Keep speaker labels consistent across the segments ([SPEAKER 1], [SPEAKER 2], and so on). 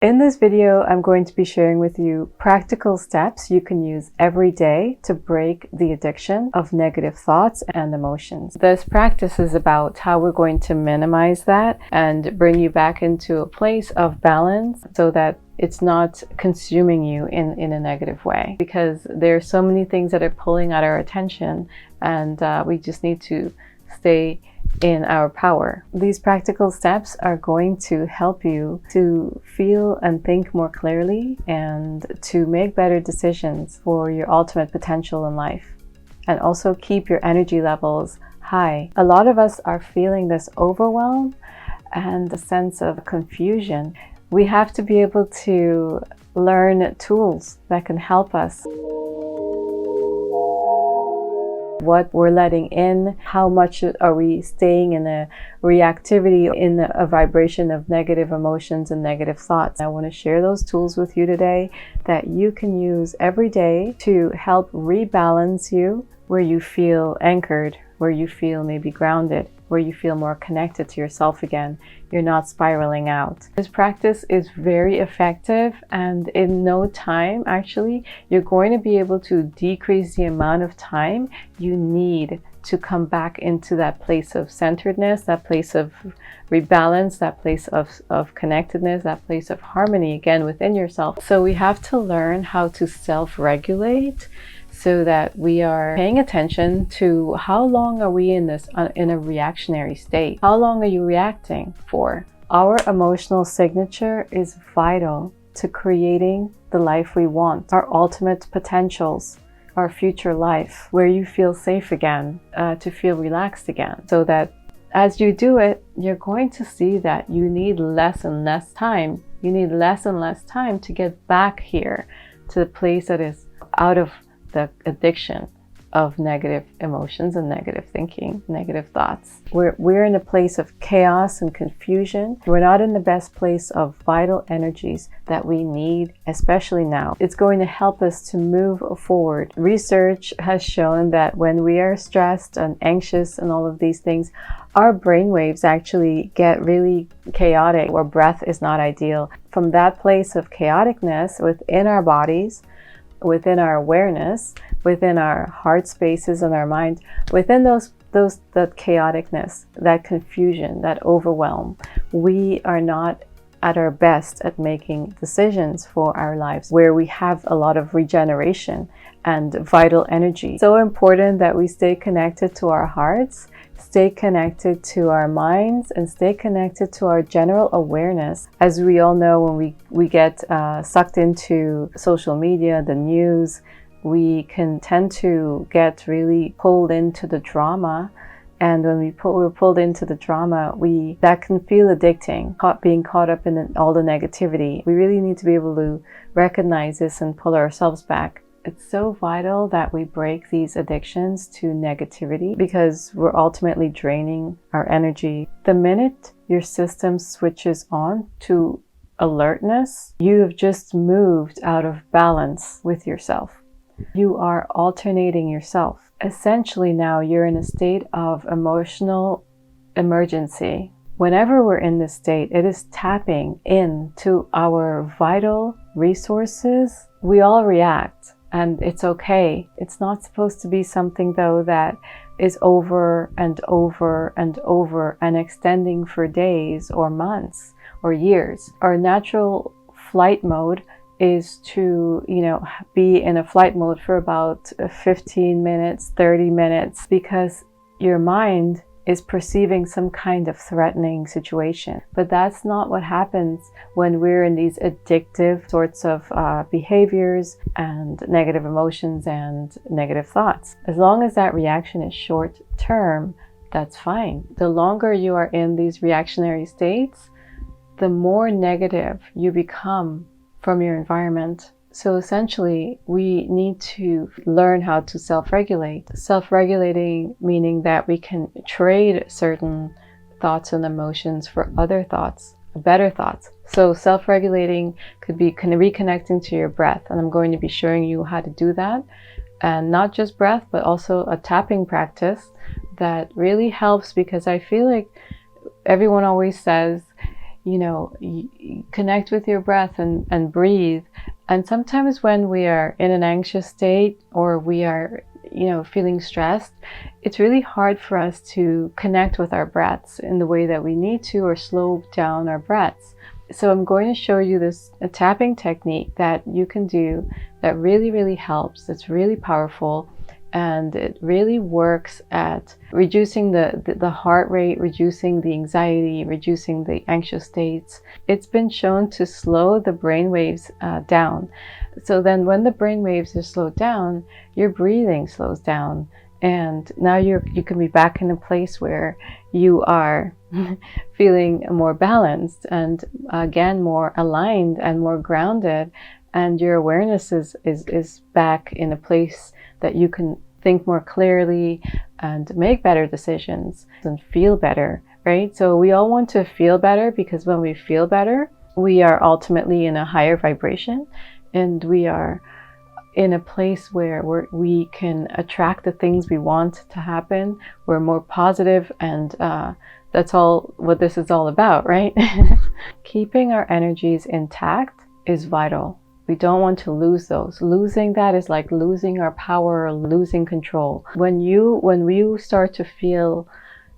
[SPEAKER 1] In this video, I'm going to be sharing with you practical steps you can use every day to break the addiction of negative thoughts and emotions. This practice is about how we're going to minimize that and bring you back into a place of balance so that it's not consuming you in a negative way, because there are so many things that are pulling at our attention, and we just need to stay in our power. These practical steps are going to help you to feel and think more clearly and to make better decisions for your ultimate potential in life, and also keep your energy levels high. A lot of us are feeling this overwhelm and a sense of confusion. We have to be able to learn tools that can help us. What we're letting in, how much are we staying in a reactivity, in a vibration of negative emotions and negative thoughts. I want to share those tools with you today that you can use every day to help rebalance you where you feel anchored, where you feel maybe grounded, where you feel more connected to yourself again. You're not spiraling out. This practice is very effective, and in no time, actually, you're going to be able to decrease the amount of time you need to come back into that place of centeredness, that place of rebalance, that place of connectedness, that place of harmony again within yourself. So we have to learn how to self-regulate, so that we are paying attention to how long are we in this in a reactionary state. How long are you reacting for? Our emotional signature is vital to creating the life we want, our ultimate potentials, our future life, where you feel safe again, to feel relaxed again, so that as you do it, you're going to see that you need less and less time. You need less and less time to get back here to the place that is out of the addiction of negative emotions and negative thinking, negative thoughts. We're in a place of chaos and confusion. We're not in the best place of vital energies that we need, especially now. It's going to help us to move forward. Research has shown that when we are stressed and anxious and all of these things, our brain waves actually get really chaotic, or breath is not ideal. From that place of chaoticness within our bodies, within our awareness, within our heart spaces and our mind, within that chaoticness, that confusion, that overwhelm, we are not at our best at making decisions for our lives, where we have a lot of regeneration and vital energy. So important that we stay connected to our hearts, stay connected to our minds, and stay connected to our general awareness. As we all know, when we get sucked into social media, the news, we can tend to get really pulled into the drama. And when we're pulled into the drama, that can feel addicting, being caught up in all the negativity. We really need to be able to recognize this and pull ourselves back. It's so vital that we break these addictions to negativity, because we're ultimately draining our energy. The minute your system switches on to alertness, you have just moved out of balance with yourself. You are alternating yourself. Essentially now you're in a state of emotional emergency. Whenever we're in this state, it is tapping into our vital resources. We all react. And it's okay. It's not supposed to be something, though, that is over and over and over and extending for days or months or years. Our natural flight mode is to, be in a flight mode for about 15 minutes, 30 minutes, because your mind is perceiving some kind of threatening situation. But that's not what happens when we're in these addictive sorts of behaviors and negative emotions and negative thoughts. As long as that reaction is short term, that's fine. The longer you are in these reactionary states, the more negative you become from your environment. So essentially, we need to learn how to self-regulate. Self-regulating meaning that we can trade certain thoughts and emotions for other thoughts, better thoughts. So self-regulating could be reconnecting to your breath, and I'm going to be showing you how to do that. And not just breath, but also a tapping practice that really helps, because I feel like everyone always says, connect with your breath and breathe. And sometimes when we are in an anxious state or we are, feeling stressed, it's really hard for us to connect with our breaths in the way that we need to, or slow down our breaths. So I'm going to show you a tapping technique that you can do that really, really helps. It's really powerful, and it really works at reducing the heart rate, reducing the anxiety, reducing the anxious states. It's been shown to slow the brain waves down. So then when the brain waves are slowed down, your breathing slows down. And now you can be back in a place where you are feeling more balanced and again more aligned and more grounded, and your awareness is back in a place that you can think more clearly and make better decisions and feel better, right? So we all want to feel better, because when we feel better, we are ultimately in a higher vibration, and we are in a place where we can attract the things we want to happen. We're more positive, and that's all what this is all about, right? Keeping our energies intact is vital. We don't want to lose those. Losing that is like losing our power or losing control. When you start to feel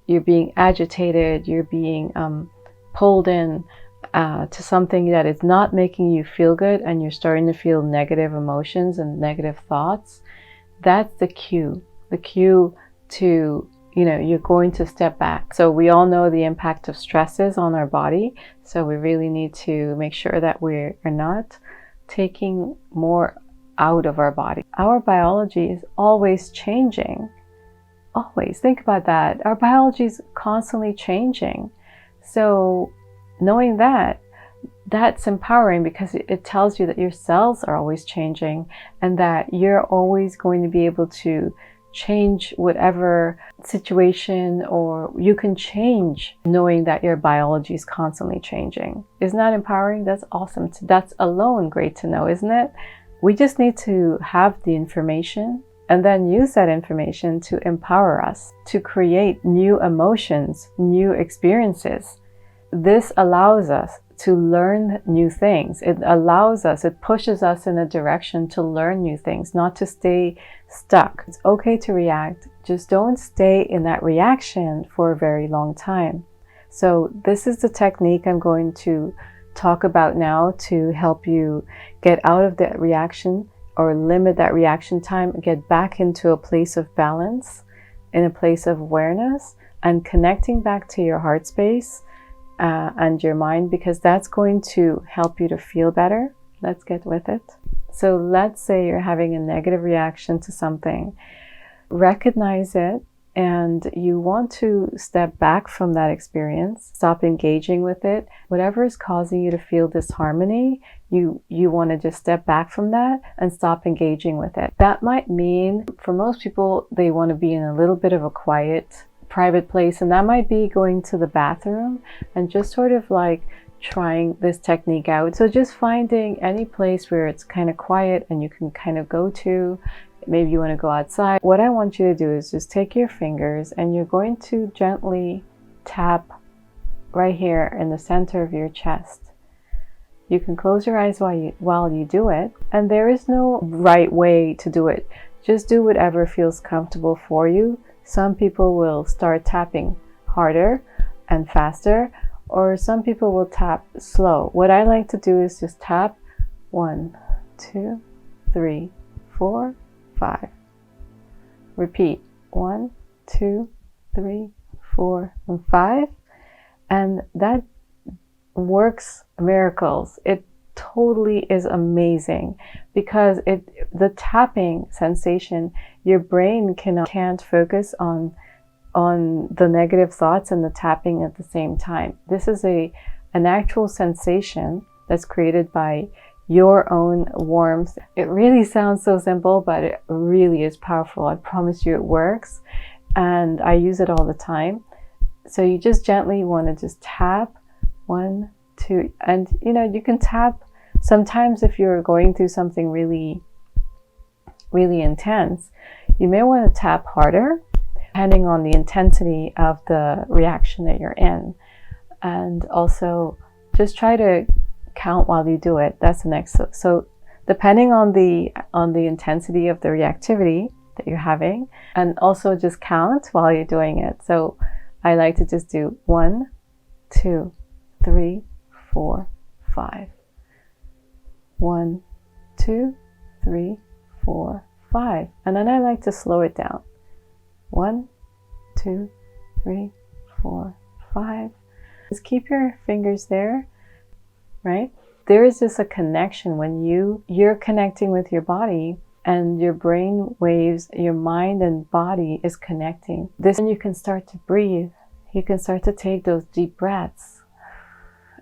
[SPEAKER 1] you're being agitated, you're being pulled in to something that is not making you feel good, and you're starting to feel negative emotions and negative thoughts, that's the cue to, you're going to step back. So we all know the impact of stresses on our body. So we really need to make sure that we are not taking more out of our body. Our biology is always changing. Always. Think about that. Our biology is constantly changing. So knowing that's empowering, because it tells you that your cells are always changing, and that you're always going to be able to change whatever situation, or you can change knowing that your biology is constantly changing. Isn't that empowering? That's awesome. That's alone great to know, isn't it? We just need to have the information and then use that information to empower us to create new emotions, new experiences. This allows us to learn new things. It pushes us in a direction to learn new things, not to stay stuck. It's okay to react, just don't stay in that reaction for a very long time. So this is the technique I'm going to talk about now to help you get out of that reaction, or limit that reaction time, and get back into a place of balance, in a place of awareness, and connecting back to your heart space and your mind, because that's going to help you to feel better. Let's get with it. So let's say you're having a negative reaction to something. Recognize it, and you want to step back from that experience. Stop engaging with it. Whatever is causing you to feel disharmony, you want to just step back from that and stop engaging with it. That might mean, for most people, they want to be in a little bit of a quiet, private place, and that might be going to the bathroom and just sort of like trying this technique out. So just finding any place where it's kind of quiet and you can kind of go to. Maybe you want to go outside. What I want you to do is just take your fingers, and you're going to gently tap right here in the center of your chest. You can close your eyes while you do it, and there is no right way to do it. Just do whatever feels comfortable for you. Some people will start tapping harder and faster, or some people will tap slow. What I like to do is just tap 1, 2, 3, 4, 5. Repeat 1, 2, 3, 4, and 5. And that works miracles. It totally is amazing, because the tapping sensation, your brain can't focus on the negative thoughts and the tapping at the same time. This is an actual sensation that's created by your own warmth. It really sounds so simple, but it really is powerful. I promise you it works, and I use it all the time. So you just gently want to just tap 1, 2, and you can tap. Sometimes if you're going through something really, really intense, you may want to tap harder, depending on the intensity of the reaction that you're in. And also just try to count while you do it. That's the next. So depending on the intensity of the reactivity that you're having, and also just count while you're doing it. So I like to just do 1, 2, 3, 4, 5. 1, 2, 3, 4, 5. And then I like to slow it down. 1, 2, 3, 4, 5. Just keep your fingers there, right? There is just a connection when you're connecting with your body, and your brain waves, your mind and body is connecting. This, and you can start to breathe. You can start to take those deep breaths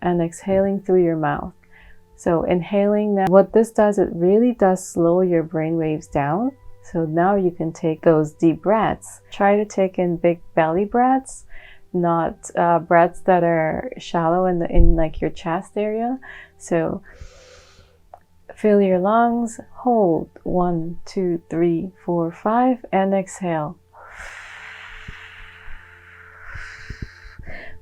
[SPEAKER 1] and exhaling through your mouth. So inhaling, now what this does, it really does slow your brain waves down. So now you can take those deep breaths. Try to take in big belly breaths, not breaths that are shallow in like your chest area. So fill your lungs, hold 1, 2, 3, 4, 5, and exhale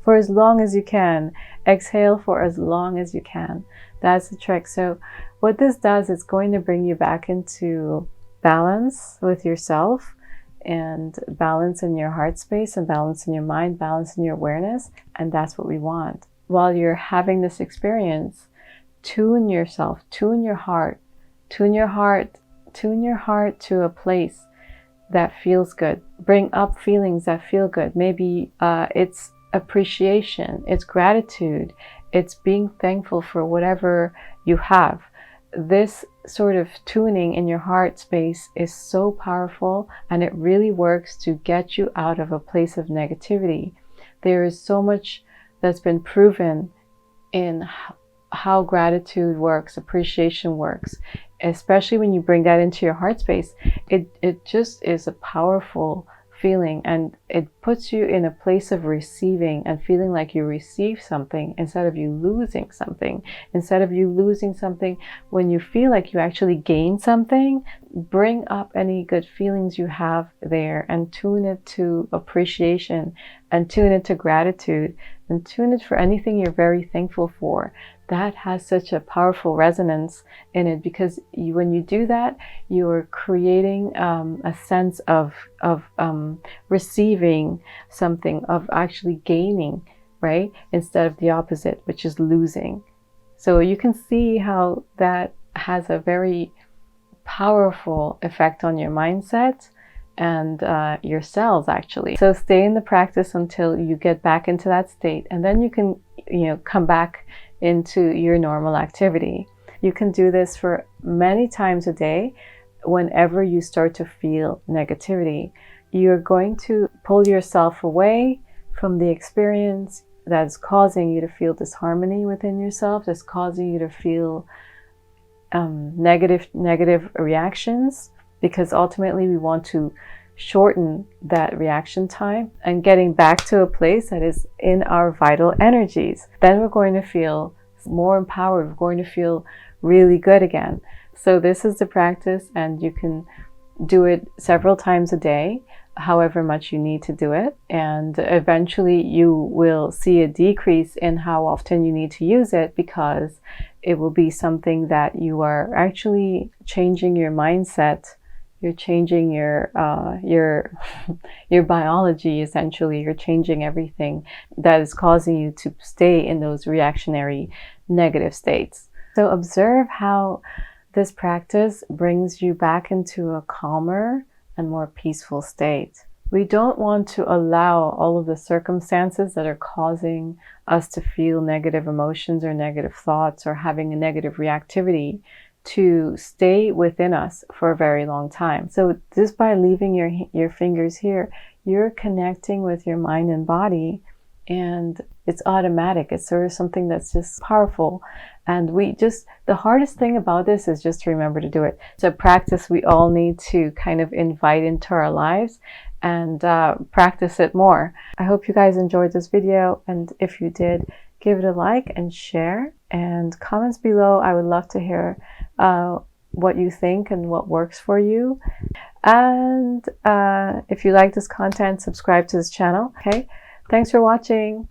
[SPEAKER 1] for as long as you can. Exhale for as long as you can. That's the trick. So what this does, it's going to bring you back into balance with yourself, and balance in your heart space, and balance in your mind, balance in your awareness. And that's what we want. While you're having this experience, tune yourself, tune your heart, tune your heart to a place that feels good. Bring up feelings that feel good. Maybe it's appreciation, it's gratitude, it's being thankful for whatever you have. This sort of tuning in your heart space is so powerful, and it really works to get you out of a place of negativity. There is so much that's been proven in how gratitude works, appreciation works, especially when you bring that into your heart space. It just is a powerful feeling, and it puts you in a place of receiving and feeling like you receive something instead of you losing something. Instead of you losing something, when you feel like you actually gain something, bring up any good feelings you have there and tune it to appreciation, and tune it to gratitude, and tune it for anything you're very thankful for. That has such a powerful resonance in it, because when you do that, you're creating a sense of receiving something, of actually gaining, right? Instead of the opposite, which is losing. So you can see how that has a very powerful effect on your mindset and your cells, actually. So stay in the practice until you get back into that state, and then you can, come back into your normal activity. You can do this for many times a day. Whenever you start to feel negativity, you're going to pull yourself away from the experience that's causing you to feel disharmony within yourself, that's causing you to feel negative reactions, because ultimately we want to shorten that reaction time and getting back to a place that is in our vital energies. Then we're going to feel more empowered. We're going to feel really good again. So this is the practice, and you can do it several times a day, however much you need to do it. And eventually you will see a decrease in how often you need to use it, because it will be something that you are actually changing your mindset. You're changing your biology, essentially. You're changing everything that is causing you to stay in those reactionary negative states. So observe how this practice brings you back into a calmer and more peaceful state. We don't want to allow all of the circumstances that are causing us to feel negative emotions or negative thoughts or having a negative reactivity to stay within us for a very long time. So just by leaving your fingers here, you're connecting with your mind and body, and it's automatic. It's sort of something that's just powerful. And the hardest thing about this is just to remember to do it. It's a practice we all need to kind of invite into our lives and practice it more. I hope you guys enjoyed this video, and if you did, give it a like and share, and comments below. I would love to hear what you think and what works for you. And if you like this content, subscribe to this channel. Okay, thanks for watching.